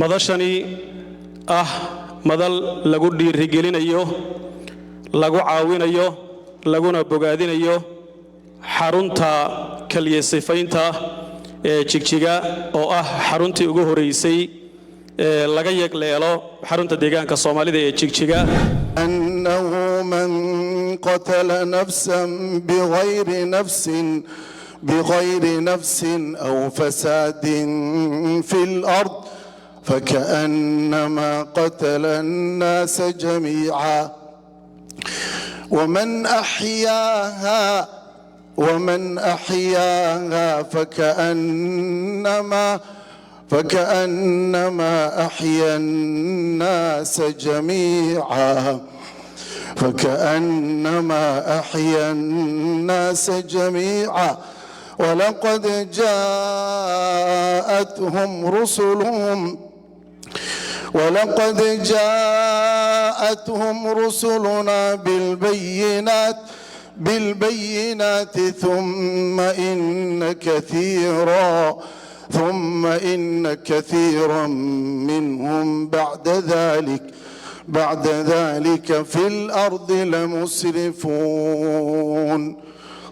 madashani madal lagu dhiirigelinayo lagu caawinayo laguna bogaadinayo xarunta kaliye sifaynta jigjiga oo xaruntii ugu horeysay laga yegleelo xarunta deegaanka Soomaalida ee jigjiga annahu man qatala nafsan بغير نفس أو فساد في الأرض فكأنما قتل الناس جميعا ومن أحياها فكأنما أحيا الناس جميعا ولقد جاءتهم رسلنا بالبينات ثم إن كثيرا منهم بعد ذلك في الأرض لمسرفون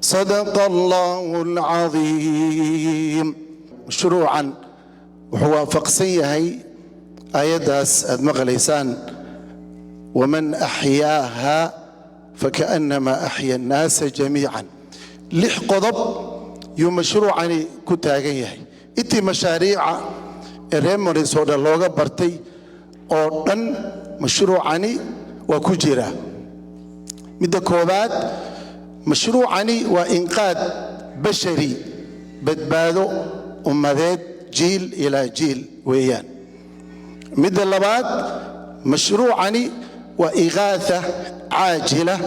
صدق الله العظيم مشروعا وهو فقسيه آياداس أدمغليسان ومن أحياها فكأنما أحيا الناس جميعا لح قضب يوم مشروعني كتاغيه إتي مشاريع الرمري سودا لوغا برتي أوردن مشروعني وكجرا مدى كوبات مشروعني وإنقاذ بشري بدبادو أمداد جيل إلى جيل ويان مدى اللبات مشروعني وإغاثة عاجلة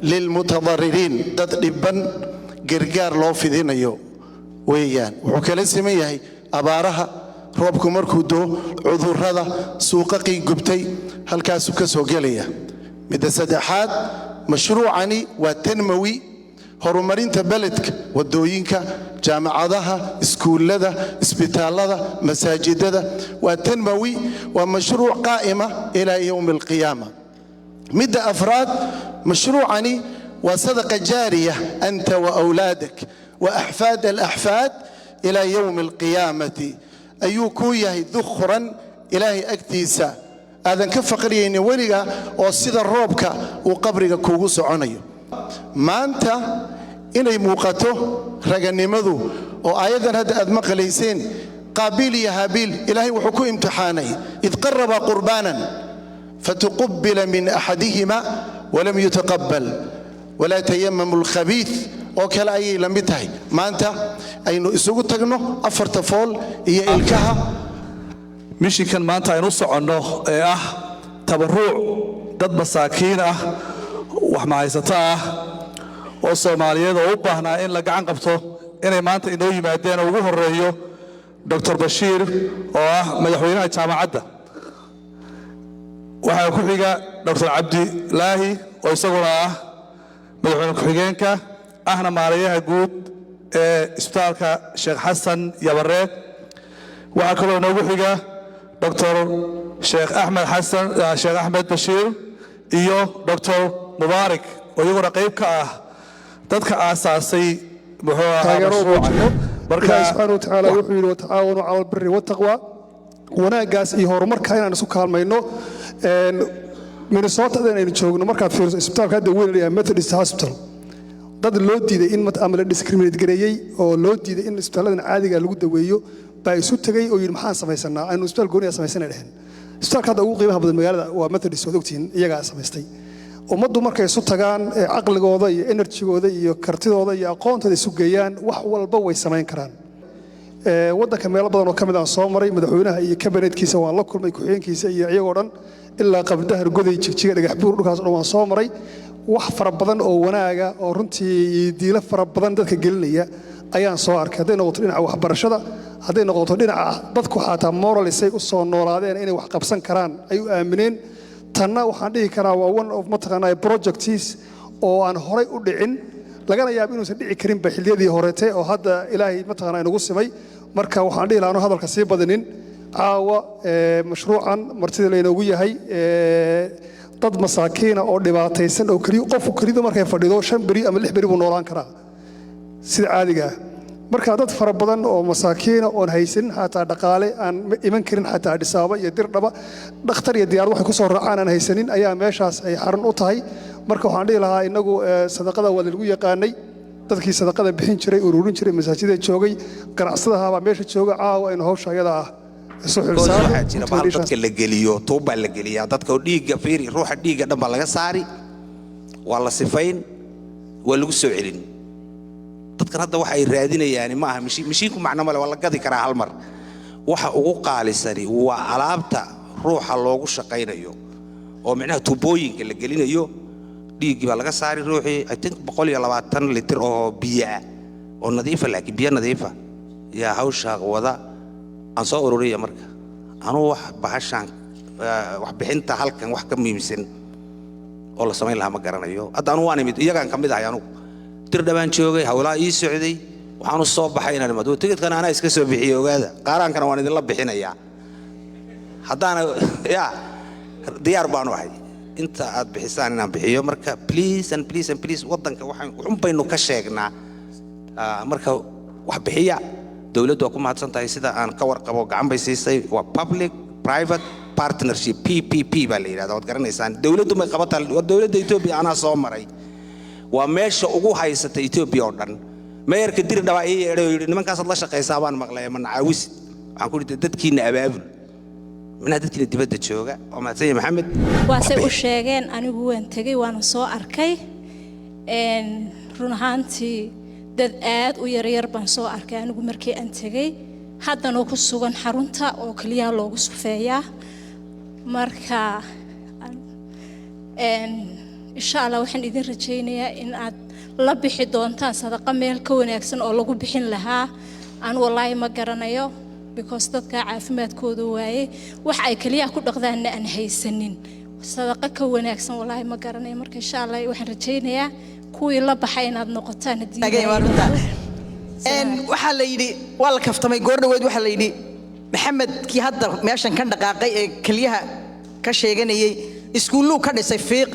للمتضررين تطلبا قرقار لو في ذين يو ويان وحكالي سميه أبارها روبكم مركودو عذور هذا سوققي قبتي هل كاسو كسو قليا مدى سدحات مشروعني وتنموي هرمارين تبلدك ودوينك جامعاتها اسكولها اسبيتالها مساجدها وتنموي ومشروع قائمة إلى يوم القيامة مدى أفراد مشروعني وصدقة جارية أنت وأولادك وأحفاد الأحفاد إلى يوم القيامة أيوكويه ذخرا إلهي أكتيسا هذا كفقريين وليغا oo sida roobka uu qabriga kuugu soconayo maanta inay muuqato raganimadu oo ayadan hadda aad maqlayseen qaabil ya habil ilaahi wuxuu ku imtixaanay id qarraba qurbanan fatuqabbala min ahadihima wa lam yutaqabbal wala tayammamu al-khabith oo kala ay la mid tahay maanta aynu isugu tagno afarta fool iyo ilkaha mishikan maanta aynu soconno ee tabaruuc dad masaakiin wax ma haysata oo Soomaaliyeed oo u baahnaa in la gacan qabto inay maanta inoo yimaadeen ugu horeeyo Dr. Bashiir oo madaxweynaha jaamacadda waxa ku xiga Dr. Abdilaahi oo isaguna madaxweyne ku xigeenka maarayaha guud ee isbitaalka Sheekh Xasan Yabarre waxa kale oo noogu xiga دكتور شيخ أحمد بشير إيو دكتور مبارك ويقول رقيبك تدك أساسي الله سبحانه وتعالى يحيي وتعاونوا على البر والتقوى وناقاس إيهور مركا هنا نسوكها المينو من الصوت هذا نشوفنا مركا في الإسبتال هذا وين ميثودست هوسبيتال dad loo diiday in mataamala discriminate gareeyay oo loo diiday in isbitaalada caadiga lagu daweeyo baa isu tagay oo yiri maxaan samaysanaa aynu isbitaal gooniya samaysanaa isbitaalka hadda ugu qiimaha badan magaalada waa Methodist oo ogtiin iyaga samaystay ummaddu markay isu tagaan aqligooda iyo energy-gooda iyo kartidooda iyo aqoontooda isu geeyaan wax walba way samayn karaan wadanka meel badan oo kamid ah soo maray madaxweynaha iyo kabinetkiisa waa la kulmay ku xigeenkiisa iyo iyagoo dhan ilaa qabdahar goday jigjiga dhagax buur dhulkaas oo waan soo maray wax fara badan oo wanaaga oo runtii diila fara badan dadka gelinaya ayaan soo arkay haday noqoto dhinaca waxbarashada haday noqoto dhinaca dadku xataa moralisay u soo noolaadeen inay wax qabsan karaan ay u aamineen tanna waxaan dhihi karaa waa one of mataqaanaa projects oo aan horay u dhicin lagana yaab inuusan dhici karin xilliyadii horeete oo hadda ilaahay mataqaanaa inagu simay marka waxaan dhihi lahaa hadalka sii badanin caawa mashruucan martida laynoogu yahay dad masaakiina oo dhibaataysan oo keliya qofku keliya markay fadhido 5 beri ama 6 beri buu noolaan karaa sida caadiga ah marka dad fara badan oo masaakiina oo haysan xataa dhaqaale aan iman karin xataa dhisaaba iyo dirdhaba dhakhtar iyo diyaar waxay ku soo raacaan aan haysanin ayaa meeshaas ay xarun u tahay marka waxaan dhihi lahaa inagu sadaqada waa lagu yaqaanay dadkii sadaqada bixin jiray ururin jiray masaajidda joogay ganacsadaha baa meesha jooga caawa in hawsha ayada ah soo xilsaan waxaa jira bahal dadka la geliyo tuuba la geliyaa dadka dhiigga fiiri ruuxa dhiigga dhan baa laga saari waa la sifayn waa lagu soo celin dadkan hadda waxa ay raadinayaan ma aha mishiinku macna male waa la gadi karaa hal mar waxa ugu qaalisani waa alaabta ruuxa loogu shaqaynayo oo macnaha tuubooyinka la gelinayo dhiigga baa laga saari ruuxii I think 120 litir oo biyo ah oo nadiif ah laakiin biyo nadiif ah yaa hawsha wada aan soo ururiya marka anuu wax bahashan wax bixinta halkan wax ka muhiimsan oo la sameyn lahaa ma garanayo hadda anuu waan imid iyagaan kamid ahay anuu tir dhawaan joogay hawlaa ii socday waxaan u soo baxay inaan imado tigidkan ana iska soo bixiyo ogaada qaaraankana waan idin la bixinayaa haddaana ya diyaar baan u ahay inta aad bixisaan inaan bixiyo marka please wadanka waxaan baynu ka sheegnaa marka wax bixiya dawladdu waa ku mahadsan tahay sida aan ka warqabo gacan bay siisay waa public private partnership PPP baa la yiraahdaa waad garanaysaan dawladdu may qabataa dawladda Itoobiya ana soo maray waa meesha ugu haysata Itoobiya oo dhan meerka dir dhawaa ee yeedhay nimankaas la shaqeeysaa baan maqlay ma nacaawis waxaan ku dhigtay dadkiina abaabul من هذا كده دبادة شوقة وما تسمى محمد واسي وشاقين أنا جوان تجي وأنا صو أركي إن رنهانتي دد آد ويرير بان صو أركي أنا جو مركي أنتجي حتى نوكس سوغن حرونتا أو كليا لوجس فيا مركا إن شاء الله وحن إذا رجينا إن أد لبي حدون تان صدقة ميل كون يكسن أو لوجو بحين لها أنا والله ما قرنايو because dadka caafimaadkooda waaye wax ay kaliya ku dhaqdaan aan haysanin sadaqa ka wanaagsan wallahi ma garanay marka insha Allah waxaan rajaynayaa kuwii la baxay inaad noqotaan hadii waxa la yiri waa la kaftamay goor dhaweed waxa la yiri maxamed kii hadda meeshan kan dhaqaaqay ee kaliyaha ka sheeganayay iskuulku ka dhisay fiiq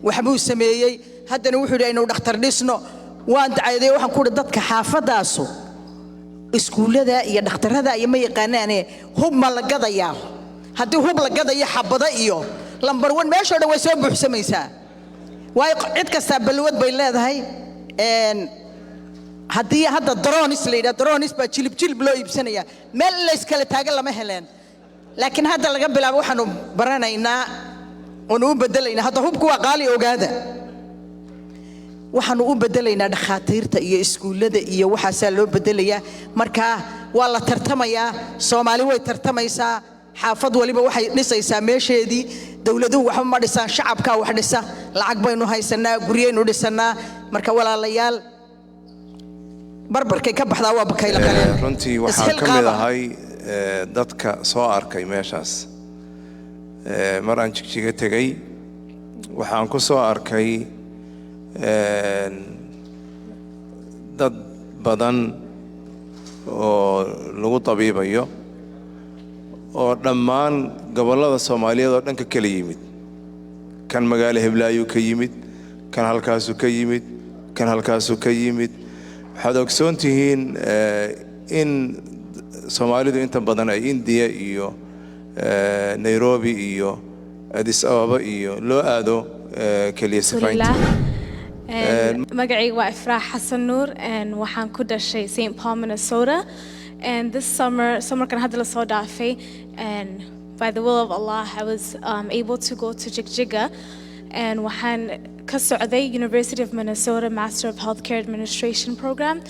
waxa uu sameeyay haddana wuxuu yiri inuu dhakhtar dhisno waan dacayday waxaan ku dadka xaafadaasu iskuulada iyo dhakhtarada iyo ma yaqaanaan hub ma la gadaya hadii hub la gadaya xabada iyo lambar 1 meesha dhan way soo buuxsamaysaa way cid kasta balwad bay leedahay hadii hadda drones leeyahay drones ba jilib loo iibsanaya meel la iskala taagan lama heleen laakiin hadda laga bilaabo waxaanu baranaynaa oo u bedelaynaa hadda hubku waa qaali ogaada waxaanu u bedelaynaa dhakhaatiirta iyo iskuulada iyo waxa loo bedelayaa marka waa la tartamayaa Soomaali way tartamaysaa xaafad waliba waxay dhisaysaa meesheedii dawladuhu waxa ma dhisaan shacabka wax dhisa lacag baynu haysanaa guriyaynu dhisanaa marka walaalayaal barbarkay ka baxdaa waa bakayla qaleen runtii waxaan ka mid ahay dadka soo arkay meeshaas mar aan jigjiga tagay waxaan ku soo arkay dad badan oo lagu tabiibayo oo dhammaan gobolada Soomaaliyeed oo dhanka kala yimid kan magaalo Hiblaayo ka yimid kan halkaas ka yimid kan halkaas ka yimid waxaad ogsoontihiin in Soomaalidu inta badan ay India iyo Nairobi iyo Addis Ababa iyo loo aado kaliya sifaynta magacayga waa Ifraax Xasan Nuur and waxaan ku dhashay St. Paul, Minnesota, and this summer kan hadda la soo dhaafay and by the will of Allah I was able to go to Jigjiga and waxaan ka socday University of Minnesota Master of Healthcare Administration program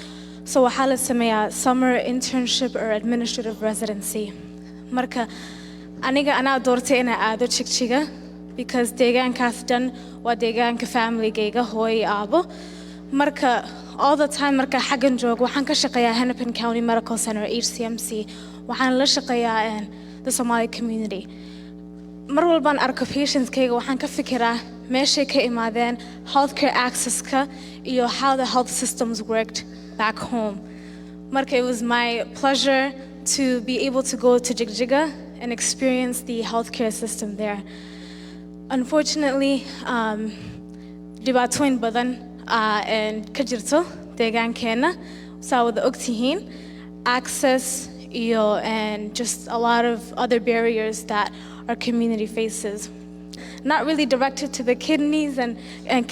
so waxaa la sameeyaa summer internship or administrative residency marka aniga anaa doortay inaan aado Jigjiga because deegaankaas dhan waa deegaanka family-gayga hooyo aabo marka all the time marka xagan joogo waxaan ka shaqeeyaa Hennepin County Medical Center HCMC waxaan la shaqeeyaa the Somali community mar walbaan arko patients-kayga waxaan ka fikiraa meeshay ka imaadeen healthcare access-ka iyo how the health systems worked back home marka it was my pleasure to be able to go to Jigjiga and experience the healthcare system there. Unfortunately, dhibaatooyin badan ka jirto deegaankeena saa wada ogtihiin access and just a lot of other barriers that our community faces. Not really directed to the kidneys and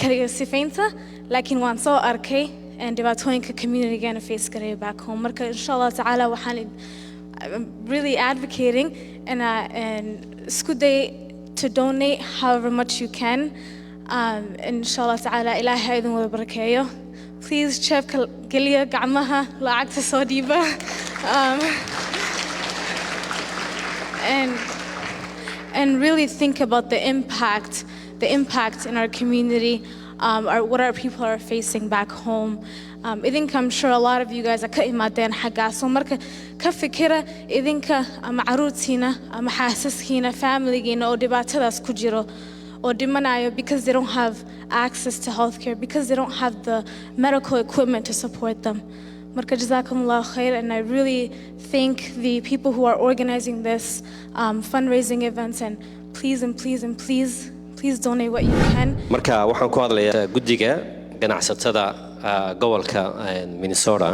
kaliya sifaynta, laakiin waan soo arkay and dhibaatooyinka community-geena face garaya back home. Marka inshallah ta'ala I'm really advocating and isku day to donate however much you can. Inshallah ta'ala ilaahay idin wada barakeeyo. Please check geliya gacmaha lacagta soo dhiiba. And really think about the impact in our community, what our people are facing back home. I think I'm sure a lot of you guys are ka imaadeen xaggaas oo marka ka fikira idinka ama caruurtiina ama xaasaskiina familigiina oo dhibaatadaas ku jiro oo dhimanayo because they don't have access to healthcare, because they don't have the medical equipment to support them. Marka jazakumullah khair, and I really thank the people who are organizing this fundraising events, and please donate what you can. Marka waxaan ku hadlayaa guddiga ganacsatada gobolka Minnesota.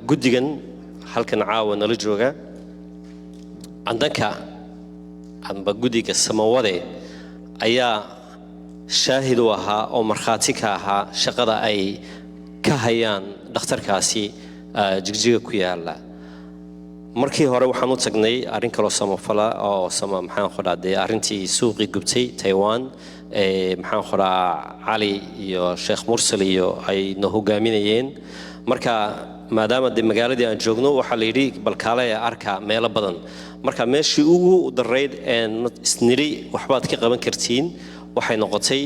Guddigan halkan caawa nala jooga andanka amba guddiga samawade ayaa shaahid u ahaa oo markhaati ka ahaa shaqada ay ka hayaan dhakhtarkaasi jigjiga ku yaala. markii hore waxaan u tagnay arrin kale oo samafala oo maxaan qoraadey arrintii suuqii gubtay Taiwan maxaan qoraa Ali iyo Sheikh Mursal iyo ay noo hogaaminayeen. marka maadaama magaaladii aan joogno waxa la yiri balkaale arka meelo badan. marka meeshii ugu darayd isniri waxbaad ka qaban kartiin waxay noqotay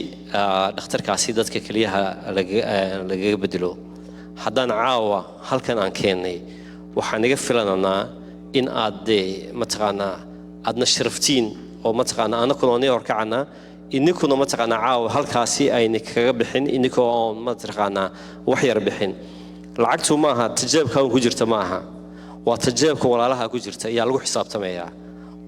dhakhtarkaasi dadka kaliyaha laga bedelo. haddaan caawa halkan aan keenay waxaan iga filananaa in aad mataqaanaa aadna sharaftiin oo mataqaanaa anakuna horkacana inikuna mataqaanaa caawa halkaasi ayna kaga bixin inikoo oo mataqaanaa wax yar bixin. lacagtu ma aha tijaabka ku jirta ma aha, waa tijaabka walaalaha ku jirta ayaa lagu xisaabtamayaa.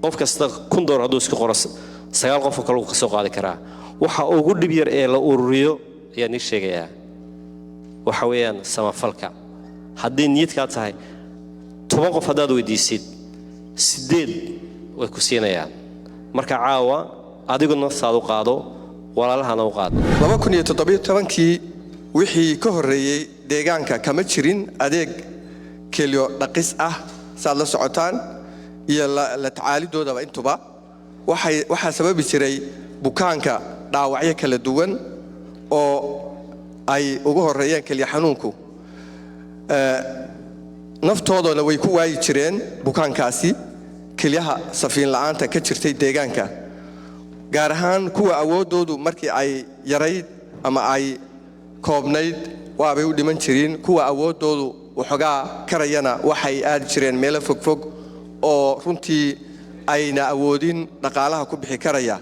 qof kasta $1 hadduu isku qoro 9 qof kale uu ka soo qaadi karaa. waxa ugu dhib yar ee la ururiyo ayaa ni sheegaya waxa weeyaan samafalka. haddii niyadka tahay 10 qof hadaad weydiisid 8 way ku siinayaan. marka caawa adiguna saad u qaado walaalahana u qaado. 2017kii wixii ka horeeyay deegaanka kama jirin adeeg keliyo dhaqis ah saad la socotaan iyo la tacaalidoodaba intuba waxa sababi jiray bukaanka dhaawacyo kala duwan oo ay ugu horeeyeen kaliya xanuunku naftoodana way ku waayi jireen bukaankaasi kaliyaha safiin la'aanta ka jirtay deegaanka, gaar ahaan kuwa awoodoodu markii ay yarayd ama ay koobnayd waabay u dhiman jireen. kuwa awoodoodu waxoogaa karayana waxay aadi jireen meelo fogfog oo runtii ayna awoodin dhaqaalaha ku bixi karaya.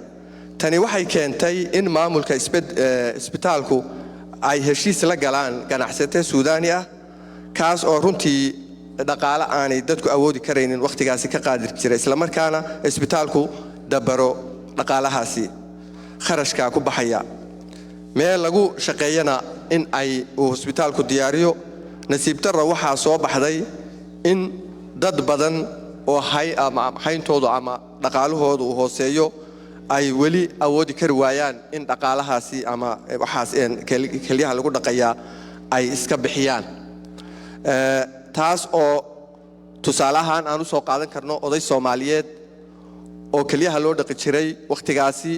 tani waxay keentay in maamulka isbitaalku ay heshiis la galaan ganacsato Suudaani ah kaas oo runtii dhaqaale aanay dadku awoodi karaynin waqtigaasi ka qaadi jiray, isla markaana isbitaalku dabaro dhaqaalahaasi kharashka ku baxaya. meel lagu shaqeeyana in ay isbitaalku diyaariyo. nasiib darro waxaa soo baxday in dad badan oo hayntoodu ama dhaqaalahoodu uu hooseeyo ay weli awoodi kari waayaan in dhaqaalahaasi ama waxaas kaliyaha lagu dhaqayaa ay iska bixiyaan. taas oo tusaalahan aan u soo qaadan karno oday Soomaaliyeed oo kaliyaha loo dhaqi jiray waqtigaasi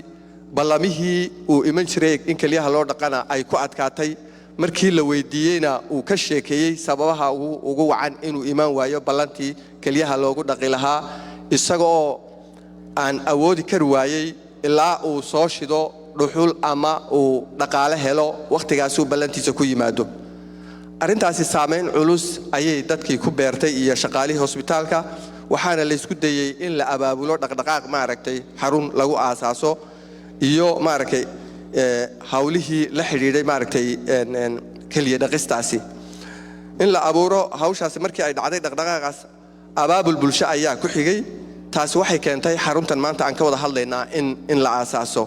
ballamihii uu iman jiray in kaliyaha loo dhaqana ay ku adkaatay. markii la weydiiyeyna uu ka sheekeeyay sababaha ugu wacan inuu iman waayo ballantii kaliyaha loogu dhaqi lahaa, isagoo aan awoodi kari waayay ilaa uu soo shido dhuxul ama uu dhaqaale helo waqtigaas uu ballantiisa ku yimaado. arrintaasi saameyn culus ayay dadkii ku beertay iyo shaqaalihii hospitaalka, waxaana la isku dayay in la abaabulo dhaqdhaqaaq xarun lagu aasaaso iyo hawlihii la xiriiray kaliya dhaqistaasi. in la abuuro hawshaasi markii ay dhacday dhaqdhaqaaqaas abaabul bulsho ayaa ku xigay. taasi waxay keentay xaruntan maanta aan ka wada hadlaynaa in la aasaaso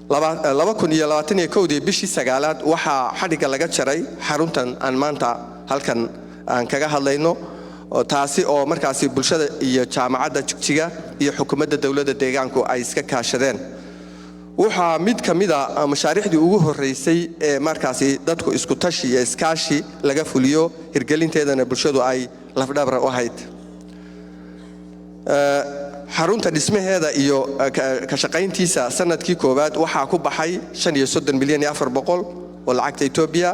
2021 bishii 9aad waxaa xadhiga laga jaray xaruntan aan maanta halkan aan kaga hadlayno taasi oo markaasi bulshada iyo jaamacadda Jigjiga iyo xukuumadda dawladda deegaanku ay iska kaashadeen waxaa mid kamid ah mashaariicdii ugu horeysay ee markaasi dadku isku tashi iyo iskaashi laga fuliyo hirgelinteedana bulshadu ay lafdhabar u ahayd xarunta dhismaheeda iyo ka shaqayntiisa sanadkii koowaad waxaa ku baxay 35 milyan iyo 400 oo lacagta Ethiopia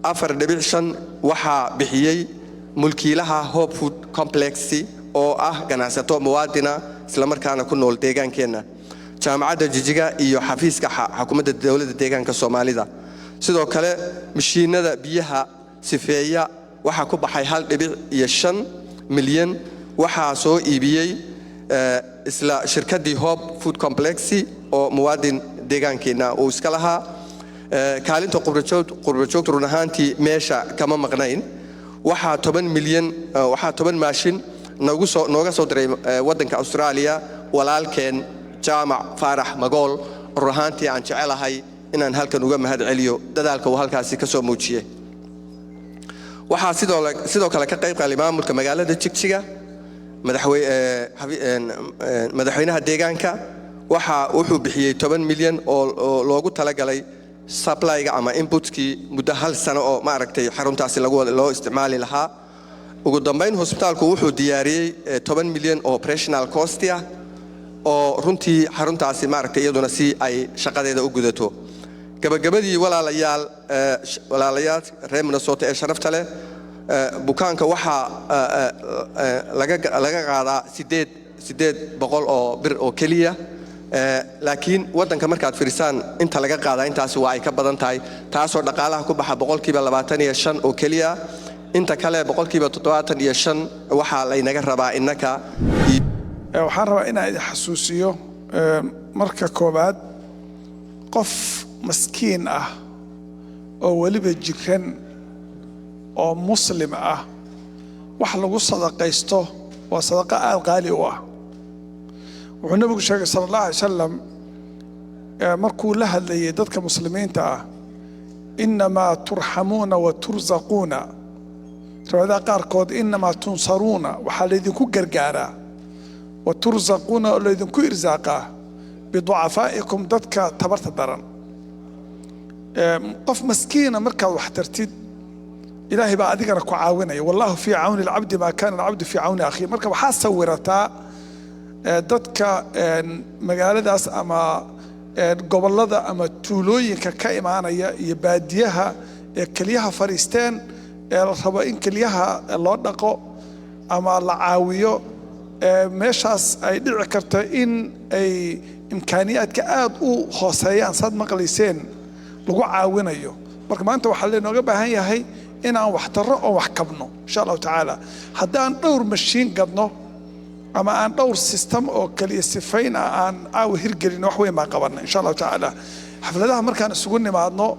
4.5 waxaa bixiyay mulkiilaha Hope Food Complex oo ah ganacsato muwaadina isla markaana ku nool deegaankeena jaamacadda Jigjiga iyo xafiiska xukuumadda dawladda deegaanka Soomaalida sidoo kale mashiinada biyaha sifeeya waxaa ku baxay 1.5 milyan waxaa soo iibiyay isla shirkadii Hope Food Complex oo muwaadin deegaankeena uu iska lahaa kaalinta qurbajoogta run ahaantii meesha kama maqnayn waxaa 10 milyan waxaa 10 maashin nooga soo diray wadanka Australia walaalkeen jaamac Faarax Magool run ahaantii aan jecelahay inaan halkan uga mahad celiyo dadaalka uu halkaasi ka soo muujiyay waxaa sidoo kale ka qayb galay maamulka magaalada Jigjiga madaxweynaha deegaanka wuxuu bixiyay 10 milyan oo loogu talagalay supply-ga ama inputkii muddo 1 sano oo ma aragtay xaruntaasi loo isticmaali lahaa ugu dambeyn hospitaalku wuxuu diyaariyay 10 milyan oo operational cost ah oo runtii xaruntaasi ma aragtay iyaduna si ay shaqadeeda u gudato gabagabadii walaalayaal reer Minnesota ee sharafta leh bukaanka waxaa laga qaadaa 800 oo bir oo kaliya laakiin wadanka markaad fiirsaan inta laga qaadaa intaasi waa ay ka badan tahay taasoo dhaqaalaha ku baxa 25% oo kaliya inta kale 75% waxa la inaga rabaa innaka waxaan rabaa inaan idin xasuusiyo marka koobaad qof maskiin ah oo waliba jiran oo muslim ah wax lagu sadaqaysto waa sadaqa aad qaali u ah wuxuu nabigu sheegay sallallahu alayhi wasallam markuu la hadlayay dadka muslimiinta ah inma turhamuuna wa turzaquuna riwaayada qaarkood inma tunsaruuna waxa la idinku gargaaraa wa turzaquuna oo la idinku irsaaqaa biducafaa'ikum dadka tabarta daran qof maskiina markaad wax tartid إلهي بقى أديك أنا كعاونة والله في عون العبد ما كان العبد في عون أخيه مركب حاسة ورتا دتك مجال داس أما قبل هذا أما تولوي كإيمان يباديها كليها فريستان الربائن كليها الله نقو أما العاوية مشاس أي دعكرت إن أي إمكانيات كأد أو خاصيان صد مقليسين لقوا عاونة يو مركب أنت وحلنا وجبها هي إن أنا وحترق أو وحكبنا إن شاء الله تعالى حتى أن دور مشين قدنا أما أن دور سيستم أو كلي سفين أن أو هرجلين وحوي ما قبلنا إن شاء الله تعالى حفلتها مركان السجون معنا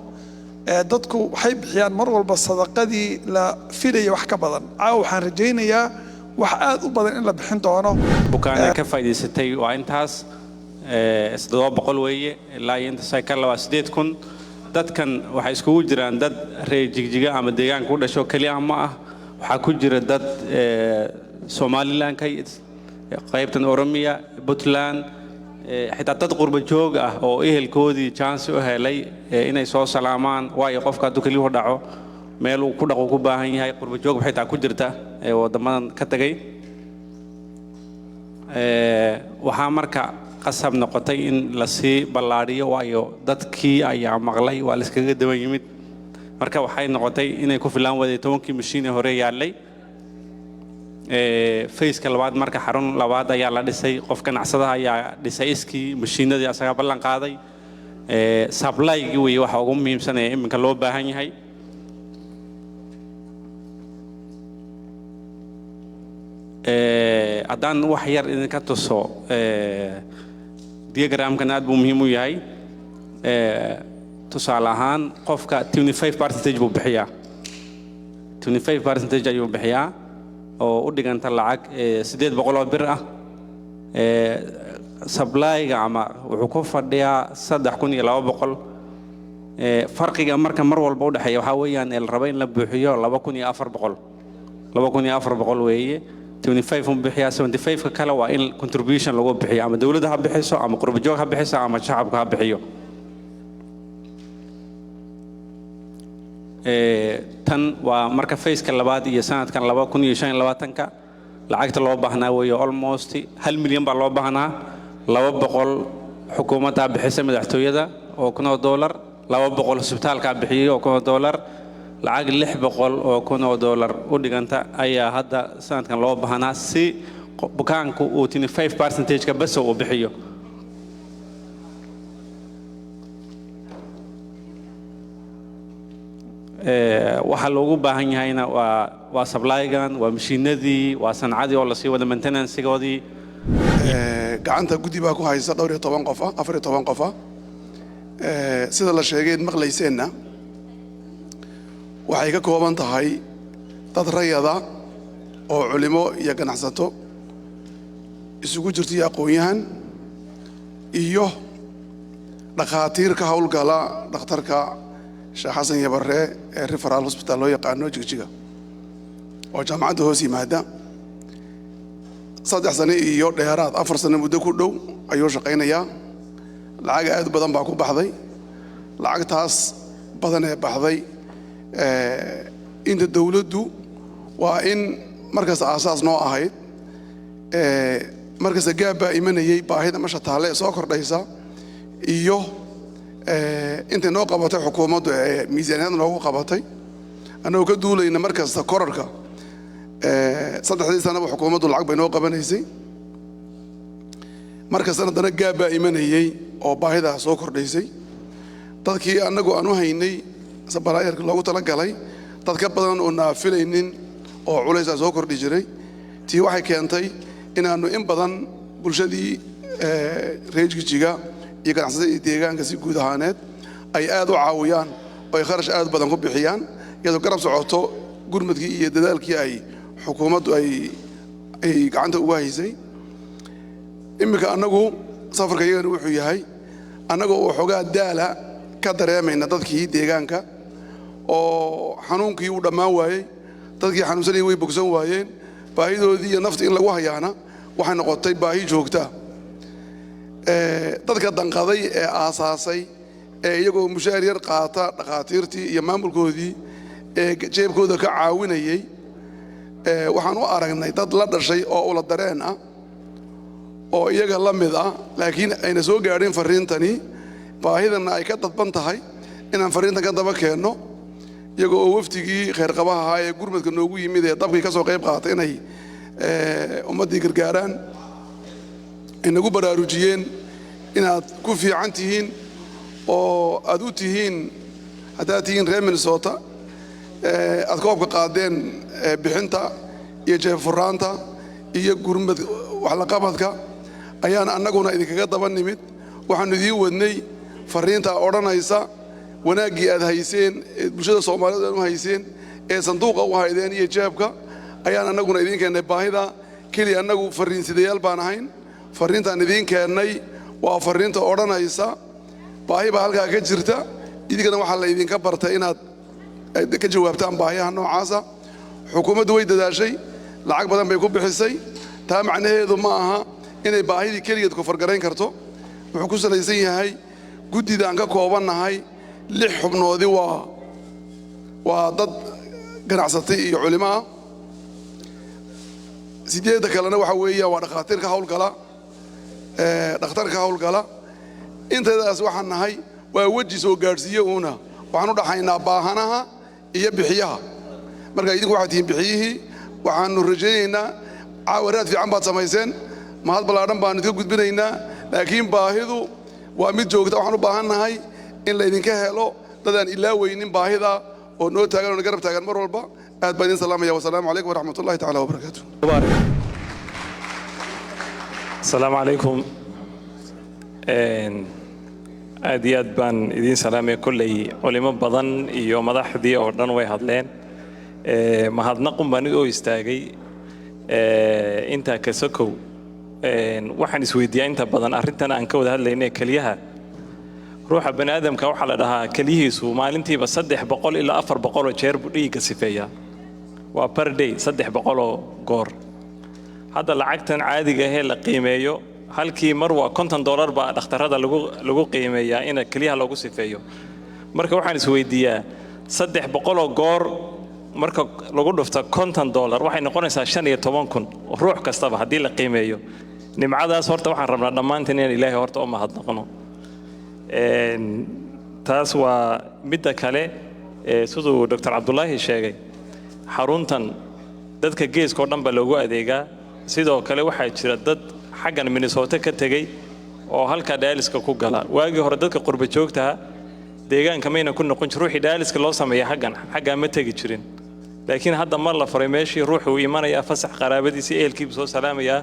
ضدكو حيب حيان مر والبصدقة دي لا فيلي وحكبنا أو حنرجينا يا وحقاد وبدن إلا بحين دونه بكان كفاية ستي وعنتاس استضاف بقولوي لا ينتسى كلا وسديت كن dadkan waxa iskugu jiraan dad reer Jigjiga ama deegaanka u dhasho kaliya ma ah waxa ku jira dad Somaliland qaybtan Oromia Puntland xitaa dad qurba joog ah oo ehelkoodii chance u helay inay soo salaamaan waayo qofka haduu kaliya dhaco meel uu ku dhaqo ku baahan yahay qurba joog xitaa ku jirta wadamadan ka tagay waxa marka qasab noqotay in la sii ballaariyo waayo dadkii ayaa maqlay waa la iskaga dawan yimid marka waxay noqotay inay ku filaan waday 10kii mashiin hore yaalay faceka labaad marka xarun labaad ayaa la dhisay qof ganacsadaha ayaa dhisay iskii mashiinadii asaga ballan qaaday supply-gii way waxa ugu muhiimsan ee iminka loo baahan yahay haddaan wax yar idinka tuso diagramkan aad buu muhiim u yahay tusaale ahaan qofka 25% buu bixiyaa 25% ayuu bixiyaa oo u dhiganta lacag 800 oo bir ah supply-ga ama wuxuu ku fadhiyaa 3200 farqiga marka mar walba u dhaxeeya waxa weeyaan la rabo in la buuxiyo 2400 weeye 25 un bixiya 75 ka kale waa in contribution lagu bixiyo ama dawladda ha bixiso ama qurbo joog ha bixiso ama shacabka ha bixiyo tan waa marka phase-ka labaad iyo sanadkan 2025 lacagta loo baahnaa weeye almost 1 milyan baa loo baahnaa 200 xukuumadda bixisa madaxtooyada oo $1,000 200 isbitaalka bixiyay oo $1,000 lacag $600 u dhiganta ayaa hadda sanadkan loo baahnaa si bukaanku uu 25% ka bas uu bixiyo waxa loogu baahan yahayna waa supply-gan waa mashiinadii waa sancadii oo la sii wada maintenance-goodii gacanta guddi baa ku haysa 12 qof 14 qof sida la sheegay maqlayseenna waxay ka kooban tahay dad rayada oo culimo iyo ganacsato isugu jirtay aqoon-yahan iyo dhaqaatiir ka howlgala dhakhtarka Sheekh Xasan Yabarre ee Referral Hospital loo yaqaano Jigjiga oo jaamacadda hoos yimaada 3 sano iyo dheeraad 4 sano muddo ku dhow ayuu shaqaynayaa lacag aad badan baa ku baxday lacagtaas badan ee baxday inta dawladdu waa in markaas aasaas noo ahayd markaas gaab baa imanayay baahida masha taale soo kordhaysa iyo inta noo qabatay xukuumaddu miisaaniyadda noogu qabatay anagoo ka duulayna markasta korarka 3 sano xukuumaddu lacag bay noo qabanaysay markastana dana gaab baa imanayay oo baahidaa soo kordhaysay dadkii annagu aan u haynay sabalaayarka loogu talagalay dad ka badan oo naafilaynin oo culaysaa soo kordhi jiray tii waxay keentay inaannu in badan bulshadii reer Jigjiga iyo ganacsatada iyo deegaanka si guud ahaaneed ay aad u caawiyaan oo ay kharash aad badan ku bixiyaan iyadoo garab socoto gurmadkii iyo dadaalkii ay xukuumaddu ay gacanta ugu haysay iminka annagu safarka iyagana wuxuu yahay annagoo waxoogaa daala ka dareemayna dadkii deegaanka oo xanuunkii uu dhammaan waayey dadkii xanuunsanayay way bogsan waayeen baahidoodii iyo nafta in lagu hayaana waxay noqotay baahi joogta dadka danqaday ee aasaasay ee iyagoo mushaar yar qaata dhaqaatiirtii iyo maamulkoodii ee jeebkooda ka caawinayay waxaan u aragnay dad la dhashay oo ula dareen ah oo iyaga la mid ah laakiin ayna soo gaadhin fariintani baahidana ay ka dadban tahay inaan fariintan ka daba keenno iyagoo oo waftigii khayrqabaha ahaa ee gurmadka noogu yimid ee dabkii ka soo qayb qaatay inay ummaddii gargaaraan inagu baraarujiyeen inaad ku fiican tihiin oo aad u tihiin haddaad tihiin reer Minnesota aad koobka qaadeen bixinta iyo jeeb furaanta iyo gurmad wax la qabadka ayaan annaguna idinkaga daba nimid waxaanu idiin wadnay fariinta odhanaysa wanaaggii aad hayseen ee bulshada Soomaaliyeed u hayseen ee sanduuqa u haydeen iyo jeebka ayaan annaguna idiin keennay baahida kaliya annagu fariinsidayaal baan ahayn fariintaan idiin keennay waa fariinta odhanaysa baahi baa halkaa ka jirta idinkana waxaa la idinka bartay inaad ka jawaabtaan baahiyaha noocaasa xukuumaddu way dadaashay lacag badan bay ku bixisay taa macnaheedu ma aha inay baahidii keligeed ku fargarayn karto wuxuu ku salaysan yahay guddida aan ka koobannahay 6 xubnoodii waa dad ganacsatay iyo culimo ah 8 kalena waxa weeyaan waa dhaqaatiirka howlgala dhakhtarka howlgala inteedaas waxaan nahay waa weji soo gaadhsiiye uuna waxaan u dhaxaynaa baahanaha iyo bixiyaha marka idinku waxaad tihiin bixiyihii waxaanu rajaynaynaa caawaraad fiican baad samayseen mahad ballaadhan baanu idinka gudbinaynaa laakiin baahidu waa mid joogta waxaan u baahannahay in laydinka helo dadaan ilaaweynin baahida oo noo taagan oo garab taagan mar walba aad baan idin salaamaya wasalaamu calaykum waraxmatullahi tacaala wabarakaatu السلام عليكم aad iyo aad baan idiin salaamay kulley culimo badan iyo madaxdii oo dhan way hadleen mahadnaqun baan u istaagay intaa ka sokow waxaan isweydiiyaa inta badan arrintan aan ka wada hadlaynay keliyaha ruuxa bani aadamka waxaa la dhahaa keliyihiisu maalintiiba 300 ilaa 400 jeer buu dhiigga sifeeyaa waa per day 300 goor hadda lacagtan caadiga ah ee la qiimeeyo halkii mar waa $50 baa dhakhtarada lagu qiimeeyaa in keliyaha lagu sifeeyo marka waxaan isweydiiyaa 300 goor marka lagu dhufto $50 waxay noqonaysaa 15,000 ruux kastaba haddii la qiimeeyo nimcadaas horta waxaan rabnaa dhammaanteen in ilaahay horta u mahadnaqno taas waa midda kale siduu Dr. Cabdullaahi sheegay xaruntan dadka geeska oo dhan baa loogu adeegaa sidoo kale waxaa jira dad xaggan Minnesota ka tagay oo halka dialyska ku gala waagii hore dadka qurba joogta deegaanka mayna ku noqon jirin ruuxii dialyska loo sameeyo xagga ma tagi jirin laakiin hadda mar la faray meeshii ruuxu imanaya fasax qaraabadiisa eelkiiba soo salaamaya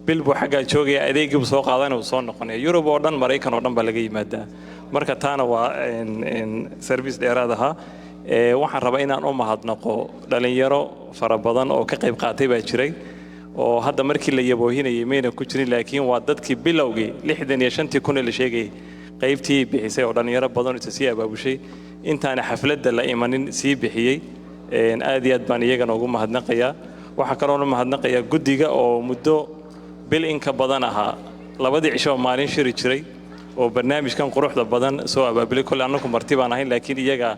bil buu xagga joogaya adeegiiba soo qaadanaya oo soo noqonaya Yurub oo dhan Mareykan oo dhan baa laga yimaadaa marka taana waa service dheeraad ah waxaan rabaa inaan u mahadnaqo dhalinyaro fara badan oo ka qayb qaatay baa jiray oo hadda markii la yaboohinayay mayna ku jirin laakiin waa dadkii bilowgii 65,000 la sheegay qaybtii bixisay oo dhalinyaro badan oo sii abaabushay intaana xafladda la imanin sii bixiyay aad iyo aad baan iyagana ugu mahadnaqayaa waxa kale oo mahadnaqayaa guddiga oo muddo bil in ka badan ahaa labadii cisho maalin shiri jiray oo barnaamijkan quruxda badan soo abaabulay kulli annagu marti baan ahayn laakiin iyaga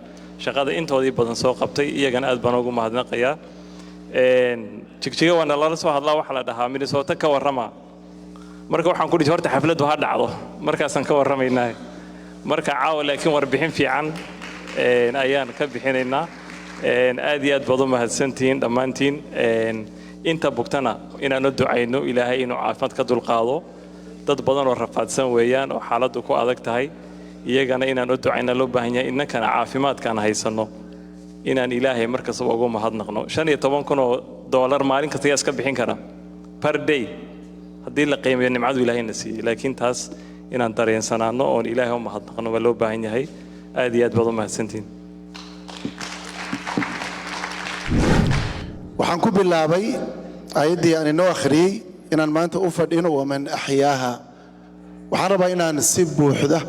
shaqada intoodii badan soo qabtay iyagana aad baan ugu mahadnaqayaa jigjiga waana lala soo hadlaa waxa la dhahaa Minnesota ka warrama marka waxaan ku dhigay horta xafladdu ha dhacdo markaasaan ka warramaynaa marka caawa laakiin warbixin fiican ayaan ka bixinaynaa aad iyo aad baad u mahadsantihiin dhammaantiin inta bugtana inaan u ducayno ilaahay inuu caafimaad ka dulqaado dad badan oo rafaadsan weeyaan oo xaaladdu ku adag tahay iyagana inaan u ducayna loo baahan yahay innakana caafimaadkaan haysano inaan ilaahay markasta ugu mahadnaqno $15,000 maalin kasta iska bixin kara per day haddii la qiimeeyo nimcadu ilaahayna siiyey laakiin taas inaan dareensanaano oo ilaahay u mahadnaqno waa loo baahan yahay aad iyo aad baad u mahadsantihiin waxaan ku bilaabay ayaddii aan inoo akhriyey inaan maanta u fadhino waman axyaaha waxaan rabaa inaan si buuxda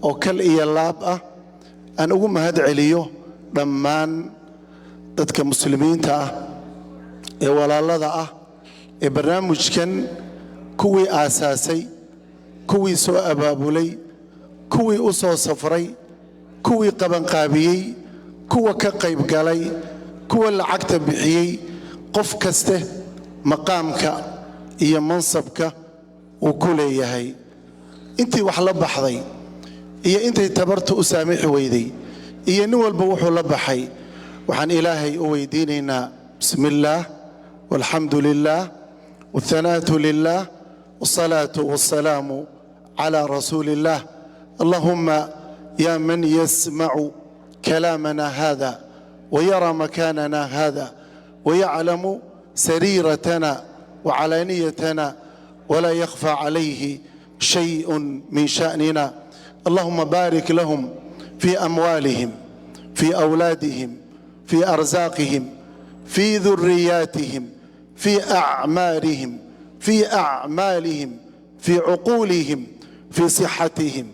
oo kal iyo laab ah aan ugu mahad celiyo dhammaan dadka muslimiinta ah ee walaalada ah ee barnaamijkan kuwii aasaasay kuwii soo abaabulay kuwii u soo safray kuwii qabanqaabiyey kuwa ka qayb galay kuwa lacagta bixiyey qof kaste maqaamka iyo mansabka uu ku leeyahay intii wax la baxday iyo intay tabartu u saamixi weyday iyo nin walba wuxuu la baxay waxaan ilaahay u weydiinaynaa bismillaah walxamdu lillaah والثناء لله والصلاة والسلام على رسول الله اللهم يا من يسمع كلامنا هذا ويرى مكاننا هذا ويعلم سريرتنا وعلانيتنا ولا يخفى عليه شيء من شأننا اللهم بارك لهم في أموالهم في أولادهم في أرزاقهم في ذرياتهم في أعمارهم في أعمالهم في عقولهم في صحتهم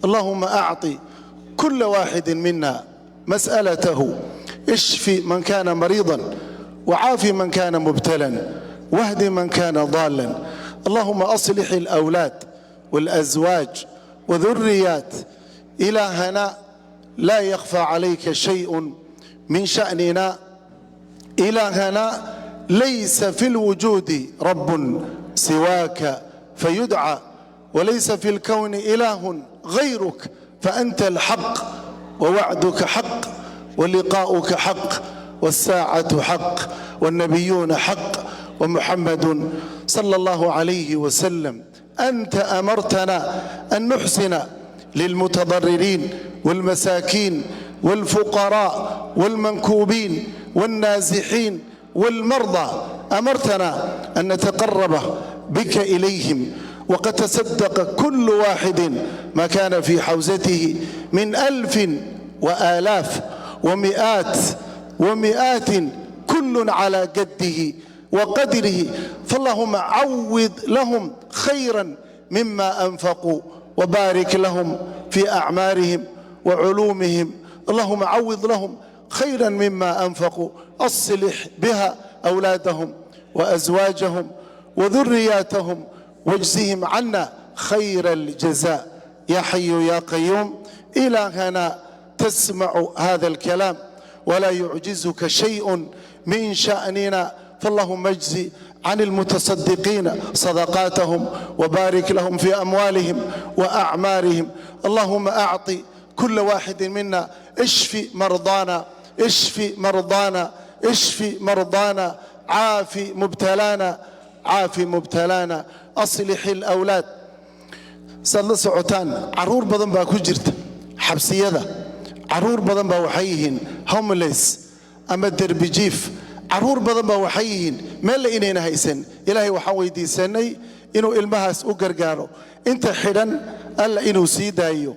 اللهم أعطي كل واحد منا مسألته اشفي من كان مريضا وعافي من كان مبتلا واهد من كان ضالا اللهم أصلح الأولاد والأزواج وذريات إلهنا لا يخفى عليك شيء من شأننا إلهنا ليس في الوجود رب سواك فيدعى وليس في الكون إله غيرك فأنت الحق ووعدك حق ولقاؤك حق والساعة حق والنبيون حق ومحمد صلى الله عليه وسلم أنت أمرتنا أن نحسن للمتضررين والمساكين والفقراء والمنكوبين والنازحين والمرضى أمرتنا أن نتقرب بك إليهم وقد تصدق كل واحد ما كان في حوزته من 1000 وآلاف ومئات كل على قده وقدره فاللهم عوض لهم خيرا مما أنفقوا وبارك لهم في أعمارهم وعلومهم. اللهم عوض لهم خيرا مما أنفقوا. أصلح بها أولادهم وأزواجهم وذرياتهم واجزهم عنا خير الجزاء. يا حي يا قيوم إلهنا تسمع هذا الكلام ولا يعجزك شيء من شأننا، فاللهم اجزي عن المتصدقين صدقاتهم وبارك لهم في أموالهم وأعمارهم. اللهم أعطي كل واحد منا اشفي مرضانا، اشفي مرضانا، اشفي مرضانا، عافي مبتلانا، عافي مبتلانا. أصلح الأولاد. صلى سعوتان عرور بدن با كجرت حبسيدا، عرور بدن با وحيهن هومليس أما دربجيف، عرور بدن با وحيهن مال إننا هيسن. إلهي وحوي دي سني إنه المهاس أقرقارو انت حرن ألا إنه سيدايو،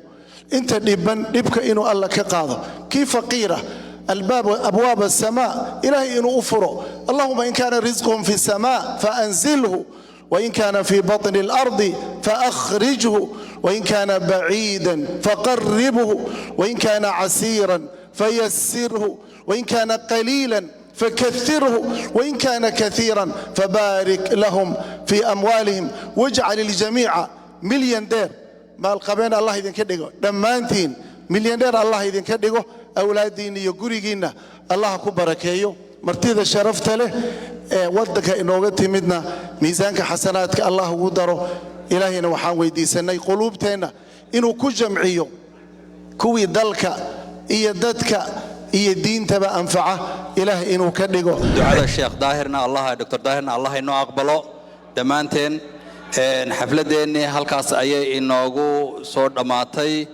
انت نبك إنه ألا كقاضو كي فقيرة الباب أبواب السماء إلهي إنه أفرو. اللهم إن كان رزقهم في السماء فأنزله، وإن كان في بطن الأرض فأخرجه، وإن كان بعيدا فقربه، وإن كان عسيرا فيسره، وإن كان قليلا فكثره، وإن كان كثيرا فبارك لهم في أموالهم واجعل الجميع ملياردير. ما القبين الله إذن كدقوا دمانتين ملياردير الله إذن كدقوا. أولادين يقرقين الله كبركيو مرتدى شرفت له ودك إنه تمدنا ميزانك حسناتك الله ودره. إلهنا وحان ويدي سنة قلوبتنا إنه كجمعيو كوي دلك إيدتك إيه دين تبا أنفعه إله إنه كدقو. دعاء الشيخ ظاهرنا الله دكتور ظاهرنا الله إنه أقبله دمانتين حفلة ديني هالكاس أيه إنه صور دماتي.